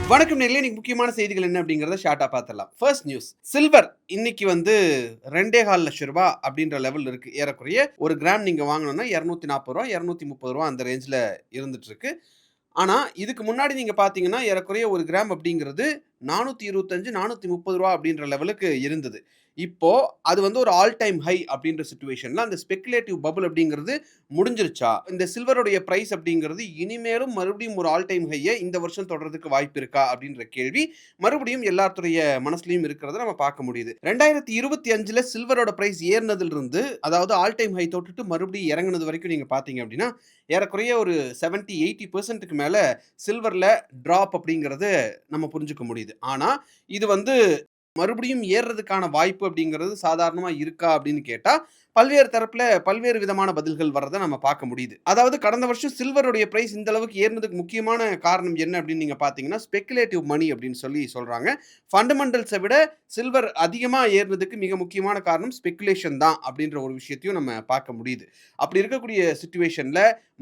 வணக்கம் நேயர்களே, இன்னைக்கு முக்கியமான செய்திகள் என்ன அப்படிங்கிறத ஷார்ட்டா பார்த்துடலாம். ஃபர்ஸ்ட் நியூஸ், சில்வர் இன்னைக்கு வந்து ரூ. 2,50,000 அப்படின்ற லெவல் இருக்கு. ஏறக்குறைய ஒரு கிராம் நீங்க வாங்கணும்னா ரூ. 240 ரூ. 230 அந்த ரேஞ்ச்ல இருந்துட்டு இருக்கு. ஆனா, இதுக்கு முன்னாடி நீங்க பார்த்தீங்கன்னா, ஏறக்குறைய ஒரு கிராம் அப்படிங்கிறது ரூ. 425, ரூ. 430 அப்படின்ற லெவலுக்கு இருந்தது. இப்போ அது வந்து ஒரு ஆல் டைம் ஹை அப்படின்ற சிச்சுவேஷன்ல அந்த ஸ்பெகுலேட்டிவ் பபிள் அப்படிங்கிறது முடிஞ்சிருச்சா? இந்த சில்வருடைய பிரைஸ் அப்படிங்கிறது இனிமேலும் மறுபடியும் ஒரு ஆல் டைம் ஹைய இந்த வருஷம் தொடர்றதுக்கு வாய்ப்பு இருக்கா? அப்படின்ற கேள்வி மறுபடியும் எல்லாத்துடைய மனசுலயும் இருக்கிறத நம்ம பார்க்க முடியுது. 2025ல சில்வரோட பிரைஸ் ஏறுனதிலிருந்து, அதாவது ஆல் டைம் ஹை தொட்டுட்டு மறுபடியும் இறங்குனது வரைக்கும் நீங்க பார்த்தீங்க அப்படின்னா, ஏறக்குறைய ஒரு 70, 80% மேல சில்வர்ல டிராப் அப்படிங்கிறது நம்ம புரிஞ்சுக்க முடியுது. ஆனா, இது வந்து மறுபடியும் ஏறுறதுக்கான வாய்ப்பு அப்படிங்கிறது சாதாரணமா இருக்கா அப்படின்னு கேட்டா, பல்வேறு தரப்புல பல்வேறு விதமான பதில்கள் வர்றத நம்ம பார்க்க முடியுது. அதாவது கடந்த வருஷம் சில்வருடைய பிரைஸ் இந்த அளவுக்கு ஏறுனதுக்கு முக்கியமான காரணம் என்ன அப்படின்னு நீங்க பார்த்தீங்கன்னா, ஸ்பெகுலேட்டிவ் மனி அப்படின்னு சொல்லி சொல்றாங்க. ஃபண்டமெண்டல்ஸ விட சில்வர் அதிகமா ஏறுனதுக்கு மிக முக்கியமான காரணம் ஸ்பெகுலேஷன் தான் அப்படின்ற ஒரு விஷயத்தையும் நம்ம பார்க்க முடியுது. அப்படி இருக்கக்கூடிய சிச்சுவேஷன்ல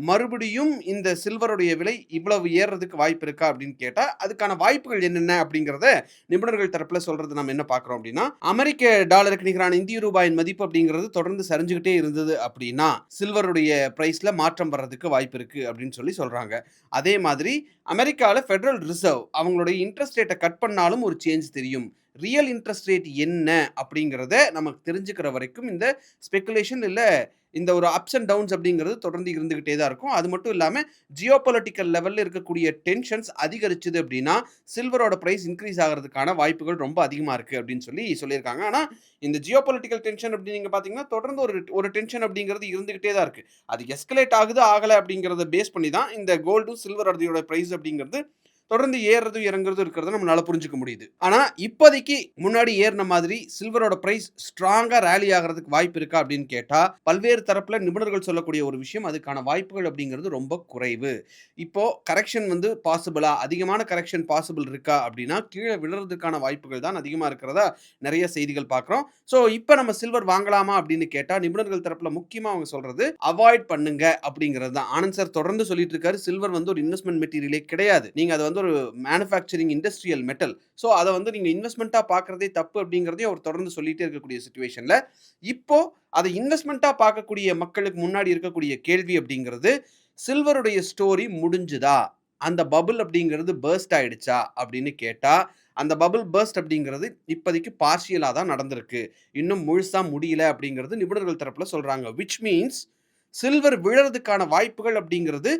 மறுபடியும் இந்த சில்வருடைய விலை இவ்வளவு ஏறுறதுக்கு வாய்ப்பு இருக்கா அப்படின்னு கேட்டா, அதுக்கான வாய்ப்புகள் என்னென்ன அப்படிங்கிறத நிபுணர்கள் தரப்புல சொல்றது நம்ம என்ன பார்க்கிறோம் அப்படின்னா, அமெரிக்க டாலருக்கு நிகரான இந்திய ரூபாயின் மதிப்பு அப்படிங்கிறது தொடர்ந்து சரிஞ்சுகிட்டே இருந்தது அப்படின்னா, சில்வருடைய பிரைஸ்ல மாற்றம் வர்றதுக்கு வாய்ப்பு இருக்கு அப்படின்னு சொல்லி சொல்றாங்க. அதே மாதிரி அமெரிக்கால ஃபெடரல் ரிசர்வ் அவங்களுடைய இன்ட்ரெஸ்ட் ரேட்ட கட் பண்ணாலும் ஒரு சேஞ்ச் தெரியும். ரியல் இன்ட்ரெஸ்ட் ரேட் என்ன அப்படிங்கிறத நமக்கு தெரிஞ்சுக்கிற வரைக்கும் இந்த ஸ்பெகுலேஷன் இல்ல இந்த ஒரு அப்ஸ் அண்ட் டவுன்ஸ் அப்படிங்கிறது தொடர்ந்து இருந்துகிட்டே தான் இருக்கும். அது மட்டும் இல்லாம ஜியோபொலிட்டிக்கல் லெவல்ல இருக்கக்கூடிய டென்ஷன்ஸ் அதிகரிச்சது அப்படின்னா, சில்வரோட பிரைஸ் இன்கிரீஸ் ஆகுறதுக்கான வாய்ப்புகள் ரொம்ப அதிகமா இருக்கு அப்படின்னு சொல்லி சொல்லியிருக்காங்க. ஆனா, இந்த ஜியோபொலிட்டிக்கல் டென்ஷன் அப்படின்னு நீங்க பார்த்தீங்கன்னா, தொடர்ந்து ஒரு ஒரு டென்ஷன் அப்படிங்கிறது இருந்துகிட்டே தான் இருக்கு. அது எஸ்கலேட் ஆகுது, ஆகல அப்படிங்கிறத பேஸ் பண்ணி தான் இந்த கோல்டும், சில்வரோட பிரைஸ் அப்படிங்கிறது தொடர்ந்து ஏறுறதும், இறங்குறதும் இருக்கிறத நம்மளால புரிஞ்சுக்க முடியுது. ஆனா, இப்போதைக்கு முன்னாடி ஏறுன மாதிரி சில்வரோட பிரைஸ் ஸ்ட்ராங்கா ராலி ஆகுறதுக்கு வாய்ப்பு இருக்கா அப்படின்னு கேட்டா, பல்வேறு தரப்புல நிபுணர்கள் சொல்லக்கூடிய ஒரு விஷயம், அதுக்கான வாய்ப்புகள் அப்படிங்கிறது ரொம்ப குறைவு. இப்போ கரெக்ஷன் வந்து பாசிபிளா? அதிகமான கரெக்ஷன் பாசிபிள் இருக்கா அப்படின்னா, கீழ விழறதுக்கான வாய்ப்புகள் தான் அதிகமா இருக்கிறதா நெறைய செய்திகள் பார்க்கிறோம். ஸோ, இப்ப நம்ம சில்வர் வாங்கலாமா அப்படின்னு கேட்டா, நிபுணர்கள் தரப்புல முக்கியமா அவங்க சொல்றது, அவாய்ட் பண்ணுங்க அப்படிங்கிறது தான். ஆனந்த் சார் தொடர்ந்து சொல்லிட்டு இருக்காரு, சில்வர் வந்து ஒரு இன்வெஸ்ட்மென்ட் மெட்டீரியலே கிடையாது. நீங்க அத வந்து ஒரு மேனுஃபேக்சரிங் இண்டஸ்ட்ரியல் மெட்டல். ஸோ, அத வந்து நீங்க இன்வெஸ்ட்மென்ட்டா பார்க்கிறதே தப்பு அப்படிங்கிறதையும் அவர் தொடர்ந்து சொல்லிட்டே இருக்கக்கூடிய சிச்சுவேஷன்ல, இப்போ அத இன்வெஸ்ட்மென்ட்டா பார்க்கக்கூடிய மக்களுக்கு முன்னாடி இருக்கக்கூடிய கேள்வி அப்படிங்கிறது, சில்வருடைய ஸ்டோரி முடிஞ்சுதா? அந்த பபிள் அப்படிங்கிறது பர்ஸ்ட் ஆயிடுச்சா? அப்படின்னு கேட்டா, அந்த பபிள் பர்ஸ்ட் அப்படிங்கிறது இப்போதைக்கு பார்ஷியலா தான் நடந்திருக்கு. இன்னும் முழுசா முடியல அப்படிங்கிறது நிபுணர்கள் தரப்புல சொல்றாங்க. விச் மீன்ஸ் சில்வர் விழறதுக்கான வாய்ப்புகள் அப்படிங்கிறது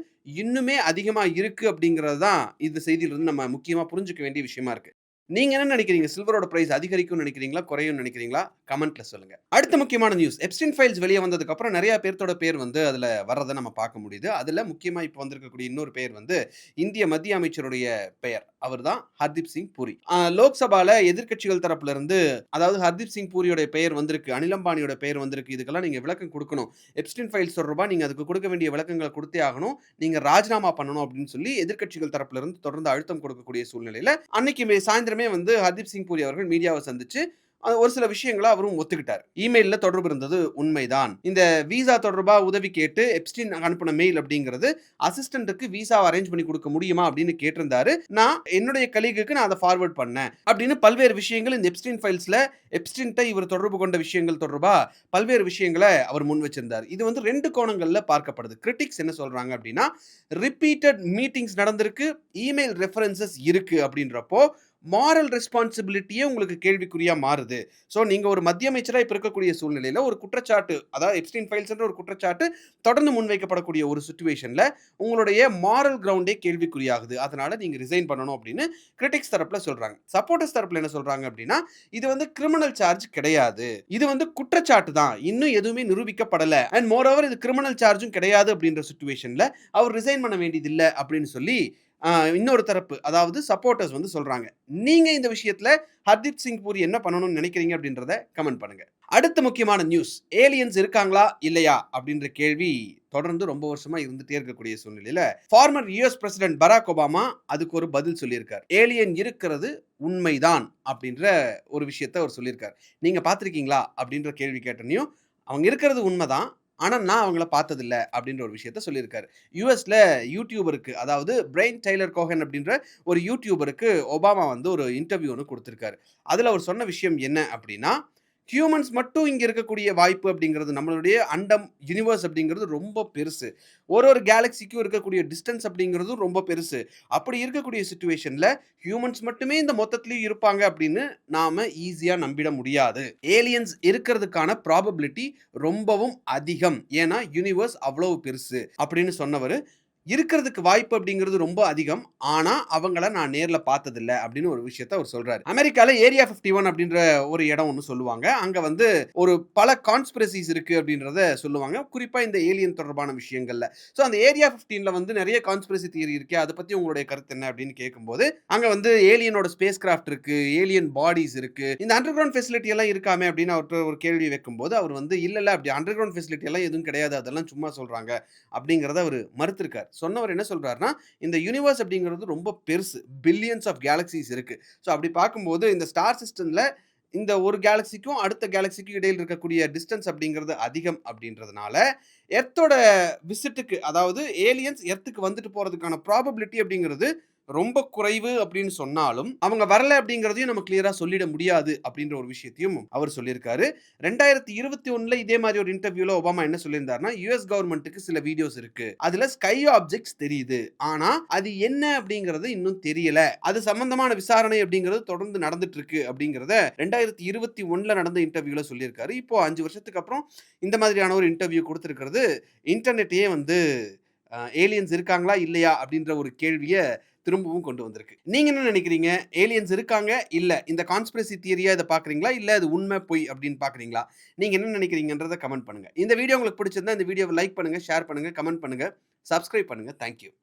இன்னுமே அதிகமா இருக்கு அப்படிங்கிறது தான் இந்த செய்தியிலிருந்து நம்ம முக்கியமா புரிஞ்சுக்க வேண்டிய விஷயமா இருக்கு. நீங்க என்ன நினைக்கிறீங்க? சில்வரோட பிரைஸ் அதிகரிக்கும்னு நினைக்கிறீங்களா? குறையும்னு நினைக்கிறீங்களா? கமெண்ட்ல சொல்லுங்க. அடுத்த முக்கியமான நியூஸ். எப்ஸ்டீன் ஃபைல்ஸ் வெளிய வந்ததுக்கு அப்புறம் நெறைய பேர்த்தோட பேர் வந்து அதுல வர்றத நம்ம பார்க்க முடியுது. அதுல முக்கியமா இப்ப வந்திருக்கக்கூடிய இன்னொரு பெயர் வந்து இந்திய மத்திய அமைச்சருடைய பெயர். அவர்தான் ஹர்தீப் சிங் பூரி. லோக்சபால எதிர்க்கட்சிகள் தரப்புல இருந்து, அதாவது ஹர்தீப் சிங் பூரியோட பெயர் வந்திருக்கு. அனில் அம்பானியோட பெயர் வந்திருக்கு. இதுக்கெல்லாம் நீங்க விளக்கம் குடுக்கணும். எப்ஸ்டீன் ஃபைல்ஸ் தொடர்பா நீங்க அதுக்கு குடுக்க வேண்டிய விளக்கங்கள குடுத்தே ஆகணும். நீங்க ராஜினாமா பண்ணணும் அப்படின்னு சொல்லி எதிர்க்கட்சிகள் தரப்புல இருந்து தொடர்ந்து அழுத்தம் கொடுக்கக்கூடிய சூழ்நிலையில, அன்னைக்கு சாயந்திரமே வந்து ஹர்தீப் சிங் பூரி அவர்கள் மீடியாவ சந்திச்சு ஒரு சில விஷயங்கள அவரும் ஒத்துக்கிட்டார். இமெயில்ல தொடர்பு இருந்தது உண்மைதான். இந்த விசா தொடர்பா உதவி கேட்டு எப்ஸ்டீன் அனுப்புன மெயில் அப்படிங்கிறது, அசிஸ்டன்ட்க்கு விசாவ அரேஞ்ச் பண்ணி குடுக்க முடியுமா அப்படின்னு கேட்டிருந்தாரு. நான் என்னுடைய கலீகுக்கு நான் அத ஃபார்வர்ட் பண்ணேன். அப்படின்னு பல்வேறு விஷயங்கள் இந்த எப்ஸ்டீன் ஃபைல்ஸ்ல எப்ஸ்டீன்ட்ட இவர் தொடர்பு கொண்ட விஷயங்கள் தொடர்பா பல்வேறு விஷயங்கள அவர் முன் வச்சிருந்தார். இது வந்து 2 கோணங்கள்ல பார்க்கப்படுது. கிரிட்டிக்ஸ் என்ன சொல்றாங்க அப்படின்னா, ரிப்பீட்டட் மீட்டிங்ஸ் நடந்திருக்கு. இமெயில் ரெஃபரன்ஸஸ் இருக்கு அப்படின்றப்போ, மாரல் ரெஸ்பான்சிபிலிட்டியே உங்களுக்கு கேள்விக்குறியா மாறுது. ஸோ, நீங்க ஒரு மத்திய அமைச்சரா இப்ப இருக்கக்கூடிய சூழ்நிலையில ஒரு குற்றச்சாட்டு, அதாவது எப்ஸ்டீன் ஃபைல்ஸ்ன்ற ஒரு குற்றச்சாட்டு தொடர்ந்து முன்வைக்கப்படக்கூடிய ஒரு சிச்சுவேஷன்ல, உங்களுடைய மாரல் கிரவுண்டே கேள்விக்குறியாகுது. அதனால நீங்க ரிசைன் பண்ணணும் அப்படின்னு கிரிட்டிக்ஸ் தரப்புல சொல்றாங்க. சப்போர்ட்டர்ஸ் தரப்புல என்ன சொல்றாங்க அப்படின்னா, இது வந்து கிரிமினல் சார்ஜ் கிடையாது. இது வந்து குற்றச்சாட்டு தான். இன்னும் எதுவுமே நிரூபிக்கப்படல. அண்ட் மோர் ஓவர் இது கிரிமினல் சார்ஜும் கிடையாது அப்படின்ற சிச்சுவேஷன்ல அவர் ரிசைன் பண்ண வேண்டியதில்ல அப்படின்னு சொல்லி இன்னொரு தரப்பு, அதாவது சப்போர்ட்டர்ஸ் வந்து சொல்றாங்க. நீங்க இந்த விஷயத்துல ஹர்தீப் சிங் பூரி என்ன பண்ணணும்னு நினைக்கிறீங்க அப்படின்றத கமெண்ட் பண்ணுங்க. அடுத்த முக்கியமான நியூஸ், ஏலியன்ஸ் இருக்காங்களா? இல்லையா? அப்படின்ற கேள்வி தொடர்ந்து ரொம்ப வருஷமா இருந்துட்டே இருக்கக்கூடிய சூழ்நிலையில, former US president Barack Obama அதுக்கு ஒரு பதில் சொல்லியிருக்கார். ஏலியன் இருக்கிறது உண்மைதான் அப்படின்ற ஒரு விஷயத்த அவர் சொல்லியிருக்கார். நீங்க பார்த்திருக்கீங்களா? அப்படின்ற கேள்வி கேட்டனையும், அவங்க இருக்கிறது உண்மைதான். ஆனா நான் அவங்கள பார்த்ததில்ல அப்படின்ற ஒரு விஷயத்த சொல்லியிருக்காரு. யுஎஸ்ல யூடியூபருக்கு அதாவது பிரைன் டெய்லர் கோஹன் அப்படின்ற ஒரு யூடியூபருக்கு ஒபாமா வந்து ஒரு இன்டர்வியூ ஒண்ணு குடுத்திருக்காரு. அதுல அவர் சொன்ன விஷயம் என்ன அப்படின்னா, ஹியூமன்ஸ் மட்டும் இங்க இருக்கக்கூடிய வாய்ப்பு அப்படிங்கிறது நம்மளுடைய அண்டம், யுனிவர்ஸ் அப்படிங்கிறது ரொம்ப பெருசு. ஒரு கேலக்ஸிக்கும் இருக்கக்கூடிய டிஸ்டன்ஸ் அப்படிங்கிறதும் ரொம்ப பெருசு. அப்படி இருக்கக்கூடிய சிச்சுவேஷன்ல ஹியூமன்ஸ் மட்டுமே இந்த மொத்தத்திலயும் இருப்பாங்க அப்படின்னு நாம ஈஸியா நம்பிட முடியாது. ஏலியன்ஸ் இருக்கிறதுக்கான ப்ராபபிலிட்டி ரொம்பவும் அதிகம். ஏன்னா யுனிவர்ஸ் அவ்வளவு பெருசு அப்படின்னு சொன்னவரு, இருக்கிறதுக்கு வாய்ப்பு அப்படிங்கிறது ரொம்ப அதிகம். ஆனா, அவங்கள நான் நேர்ல பார்த்ததில்ல அப்படின்னு ஒரு விஷயத்த அவர் சொல்றாரு. அமெரிக்கால ஏரியா 51 அப்படின்ற ஒரு இடம் ஒண்ணு சொல்லுவாங்க. அங்க வந்து ஒரு பல கான்ஸ்பிரசிஸ் இருக்கு அப்படின்றத சொல்லுவாங்க. குறிப்பா இந்த ஏலியன் தொடர்பான விஷயங்கள்ல. ஸோ அந்த ஏரியா 15ல வந்து நெறைய கான்ஸ்பிரசி தியரி இருக்கே. அத பத்தி உங்களுடைய கருத்து என்ன அப்படின்னு கேட்கும்போது, அங்க வந்து ஏலியனோட ஸ்பேஸ் கிராஃப்ட் இருக்கு. ஏலியன் பாடிஸ் இருக்கு. இந்த அண்டர் கிரவுண்ட் ஃபெசிலிட்டி எல்லாம் இருக்காமே அப்படின்னு அவர்ட்ட ஒரு கேள்வி வைக்கும்போது, அவர் வந்து இல்ல அப்படி அண்டர் கிரவுண்ட் ஃபெசிலிட்டி எல்லாம் எதுவும் கிடையாது. அதெல்லாம் சும்மா சொல்றாங்க. அப்படிங்கிறத அவரு மறுத்திருக்கார். சொன்னவர் என்ன சொல்றாருன்னா, இந்த யூனிவர்ஸ் அப்படிங்கிறது ரொம்ப பெருசு. பில்லியன்ஸ் ஆஃப் கேலக்ஸிஸ் இருக்கு. ஸோ அப்படி பார்க்கும்போது இந்த ஸ்டார் சிஸ்டம்ல இந்த ஒரு கேலக்ஸிக்கும் அடுத்த கேலக்ஸிக்கும் இடையில இருக்கக்கூடிய டிஸ்டன்ஸ் அப்படிங்கிறது அதிகம் அப்படின்றதுனால, எர்த்தோட விசிட்டுக்கு அதாவது ஏலியன்ஸ் எர்த்துக்கு வந்துட்டு போறதுக்கான ப்ராபபிலிட்டி அப்படிங்கிறது ரொம்ப குறைவு அப்படின்னு சொன்னாலும், அவங்க வரல அப்படிங்கிறதையும் நம்ம கிளியரா சொல்லிட முடியாது அப்படின்ற ஒரு விஷயத்தையும் அவர் சொல்லியிருக்காரு. 2021ல இதே மாரி ஒரு இன்டர்வியூல ஒபாமா என்ன சொல்லியிருந்தாருன்னா, யுஎஸ் கவர்ன்மென்ட்க்கு சில வீடியோஸ் இருக்கு. அதுல ஸ்கை ஆப்ஜெக்ட்ஸ் தெரியுது. ஆனா, அது என்ன அப்படிங்கிறது இன்னும் தெரியல. அது சம்பந்தமான விசாரணை அப்படிங்கிறது தொடர்ந்து நடந்துட்டு இருக்கு அப்படிங்கிறத 2021ல நடந்த இன்டர்வியூல சொல்லியிருக்காரு. இப்போ 5 வருஷத்துக்கு அப்புறம் இந்த மாதிரியான ஒரு இன்டர்வியூ குடுத்திருக்கிறது, இன்டர்நெட்டையே வந்து ஏலியன்ஸ் இருக்காங்களா? இல்லையா? அப்படின்ற ஒரு கேள்விய திரும்பவும் கொண்டு வந்திருக்கு. நீங்க என்ன நினைக்கிறீங்க? ஏலியன்ஸ் இருக்காங்க, இல்ல இந்த கான்ஸ்பிரசி தியரியா இத பார்க்குறீங்களா? இல்ல அது உண்மை, பொய் அப்படின்னு பார்க்குறீங்களா? நீங்க என்ன நினைக்கிறீங்கன்றத கமெண்ட் பண்ணுங்க. இந்த வீடியோ உங்களுக்கு பிடிச்சிருந்தா இந்த வீடியோவ லைக் பண்ணுங்க, ஷேர் பண்ணுங்க, கமெண்ட் பண்ணுங்க, சப்ஸ்கிரைப் பண்ணுங்க. Thank you.